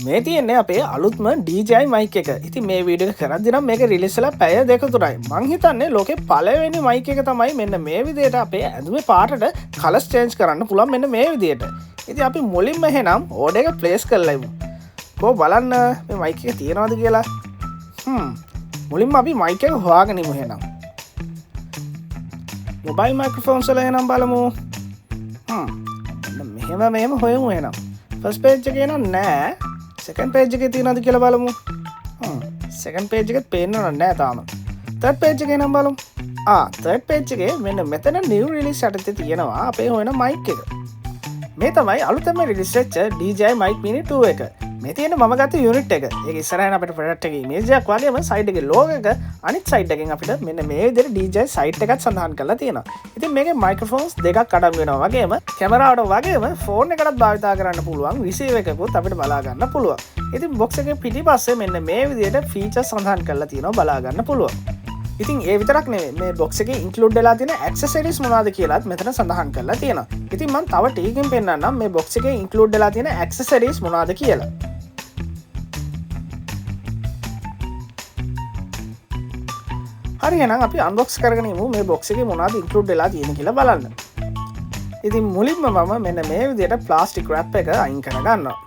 මේ තියෙන්නේ අපේ අලුත්ම DJI mic එක. ඉතින් මේ වීඩියෝ එක කරද්දී නම් මේක රිලීස් වෙලා පැය දෙක තුනයි. මං හිතන්නේ ලෝකේ පළවෙනි mic එක තමයි මෙන්න මේ විදිහට අපේ ඇඳුමේ පාටට කලර්ස් චේන්ජ් කරන්න පුළුවන් මෙන්න මේ විදිහට. ඉතින් අපි මුලින්ම එහෙනම් ඕඩර් එක ප්ලේස් කරලා ඉමු. කො බලන්න මේ mic එක තියනවද කියලා. මුලින්ම අපි mic එක හොයාගෙන ඉමු එහෙනම්. මොබයිල් මයික්‍රොෆෝන්ස් වල එහෙනම් බලමු. මෙහෙම හොයමු එහෙනම්. ෆස්ට් පේජ් එකේ නෑ. සෙකන්ඩ් පේජ් එකේ තියෙනවද කියලා බලමු. සෙකන්ඩ් පේජ් එකෙත් පේන්නව නෑ තාම. තර්ඩ් පේජ් එකේ නම් බලමු. තර්ඩ් පේජ් එකේ මෙන්න මෙතන නිව් රිලීස් යටතේ තියෙනවා අපේ හොයන mic එක. මේ තමයි අලුතෙන්ම රිලීස් වෙච්ච DJI Mic Mini 2 එක. මේ තියෙන මම ගත්ත යුනිට් එක. ඒක ඉස්සරහින් අපිට ප්‍රොඩක්ට් එකේ ඉමේජ් එකක් වගේම සයිඩ් එකේ ලෝගෝ එක අනිත් සයිඩ් එකෙන් අපිට මෙන්න මේ විදිහට DJI සයිට් එකක් සඳහන් කරලා තියෙනවා. ඉතින් මේකේ මයික්‍රොෆෝන්ස් දෙකක් අඩංගු වෙනවා වගේම කැමරාවට වගේම ෆෝන් එකකටත් භාවිතා කරන්න පුළුවන් රිසීවර් එකකුත් අපිට බලා ගන්න පුළුවන්. ඉතින් බොක්ස් එකේ පිටිපස්සේ මෙන්න මේ විදිහට ෆීචර්ස් සඳහන් කරලා තියෙනවා බලා ගන්න පුළුවන්. ඉතින් ඒ විතරක් නෙවෙයි මේ බොක්ස් එකේ ඉන්ක්ලූඩ් වෙලා තියෙන ඇක්සසරිස් මොනවද කියලාත් මෙතන සඳහන් කරලා තියෙනවා. ඉතින් මම තව ටීකින් පෙන්නන්නම් මේ බොක්ස් එකේ ඉන්ක්ලූඩ් වෙලා තියෙන ඇක්සසරිස් මොනවද කියලා. හරි එහෙනම් අපි අන්බොක්ස් කරගෙන ඉමු මේ බොක්ස් එකේ මොනවද ඉන්ක්ලූඩ් වෙලා තියෙන්නේ කියලා බලන්න. ඉතින් මුලින්ම මම මෙන්න මේ විදිහට ප්ලාස්ටික් රැප් එක අයින් කරගන්නවා.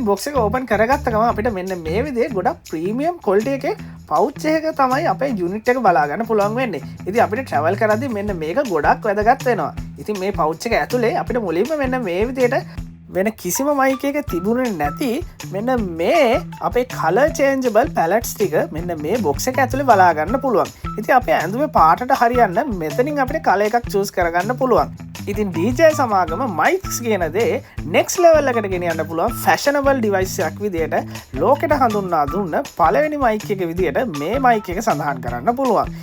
බොක්ස් එක ඕපන් කරගත්ත ගමන් අපිට මෙන්න මේ විදිහේ ගොඩක් ප්‍රීමියම් ක්වොලිටි එකේ පවුච් එක තමයි අපේ යුනිට් එක බලා ගන්න පුළුවන් වෙන්නේ. ඉතින් අපිට ට්‍රැවල් කරද්දී මෙන්න මේක ගොඩක් වැදගත් වෙනවා. ඉතින් මේ පවුච් එක ඇතුලේ අපිට මුලින්ම මෙන්න මේ විදිහට වෙන කිසිම mic එකක තිබුණේ නැති මෙන්න මේ අපේ color changeable palettes ටික මෙන්න මේ බොක්ස් එක ඇතුලේ බලා ගන්න පුළුවන්. ඉතින් අපේ ඇඳුමේ පාටට හරියන්න මෙතනින් අපිට color එකක් choose කරගන්න පුළුවන්. ඉතින් DJI සමාගම mics කියන දේ next level එකට ගෙනියන්න පුළුවන් fashionable device එකක් විදියට ලෝකෙට හඳුන්වා දුන්න පළවෙනි mic එක විදියට මේ mic එක සඳහන් කරන්න පුළුවන්.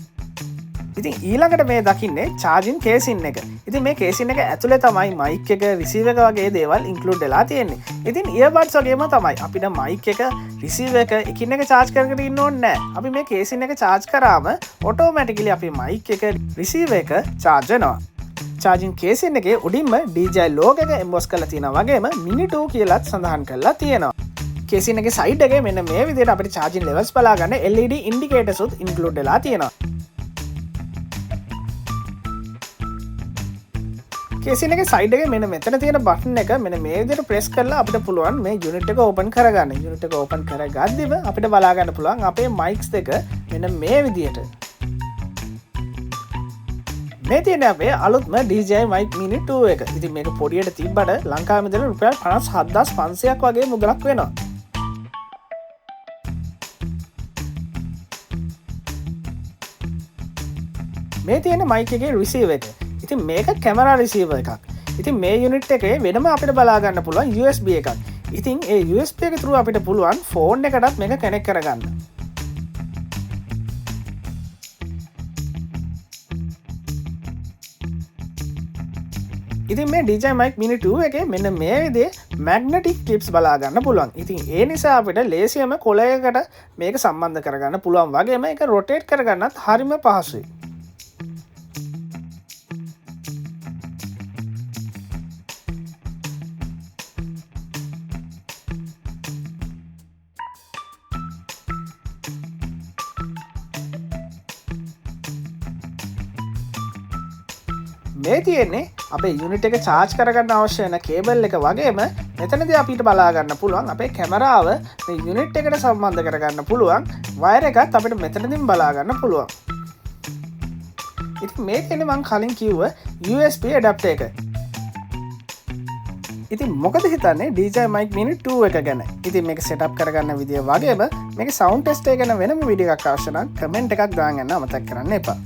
ඉතින් ඊළඟට මේ දකින්නේ charging casing එක. ඉතින් මේ casing එක ඇතුලේ තමයි mic එක receiver එක වගේ දේවල් include වෙලා තියෙන්නේ. ඉතින් earbuds වගේම තමයි අපිට mic එක receiver එක එකින් එක charge කරගෙන ඉන්න ඕනේ නැහැ. අපි මේ casing එක charge කරාම automatically අපේ mic එක receiver එක charge වෙනවා. charging casing එකේ උඩින්ම DJI logo එක emboss කරලා තියෙනවා වගේම Mini 2 කියලාත් සඳහන් කරලා තියෙනවා. casing එකේ side එකේ මෙන්න මේ විදිහට අපිට charging levels බලා ගන්න LED indicators උත් include වෙලා තියෙනවා. casing එකේ side එකේ මෙන්න මෙතන තියෙන button එක මෙන්න මේ විදිහට press කරලා අපිට පුළුවන් මේ unit එක open කරගන්න. unit එක open කරගද්දිම අපිට බලා ගන්න පුළුවන් අපේ mics දෙක මෙන්න මේ විදිහට. මේ තියෙන අපේ අලුත්ම DJI Mic Mini 2 එක. ඉතින් මේක පොඩියට තිබ්බට ලංකාවේ ඉඳලා රුපියල් 57500ක් වගේ මුදලක් වෙනවා. මේ තියෙන mic එකේ receiver එක. ඉතින් මේක camera receiver එකක්. ඉතින් මේ unit එකේ වෙනම අපිට බලා ගන්න පුළුවන් USB එකක්. ඉතින් ඒ USB එක through අපිට පුළුවන් phone එකටත් මේක connect කරගන්න. ඉතින් මේ DJI Mic Mini 2 එකේ මෙන්න මේ විදිහේ magnetic clips බලා ගන්න පුළුවන්. ඉතින් ඒ නිසා අපිට ලේසියම කොලයකට මේක සම්බන්ධ කරගන්න පුළුවන් වගේම ඒක rotate කරගන්නත් හරිම පහසුයි. මේ තියෙන්නේ අපේ යුනිට් එක charge කරගන්න අවශ්‍ය වෙන කේබල් එක වගේම මෙතනදී අපිට බලා ගන්න පුළුවන් අපේ කැමරාව මේ යුනිට් එකට සම්බන්ධ කරගන්න පුළුවන් වයර් එකත් අපිට මෙතනදීම බලා ගන්න පුළුවන්. ඉතින් මේ තියෙන්නේ මම කලින් කිව්ව USB adapter එක. ඉතින් මොකද හිතන්නේ DJI Mic Mini 2 එක ගැන? ඉතින් මේක setup කරගන්න විදිය වගේම මේකේ sound test එක ගැන වෙනම වීඩියෝ එකක් අවශ්‍ය නම් comment එකක් දාන්න අමතක කරන්න එපා.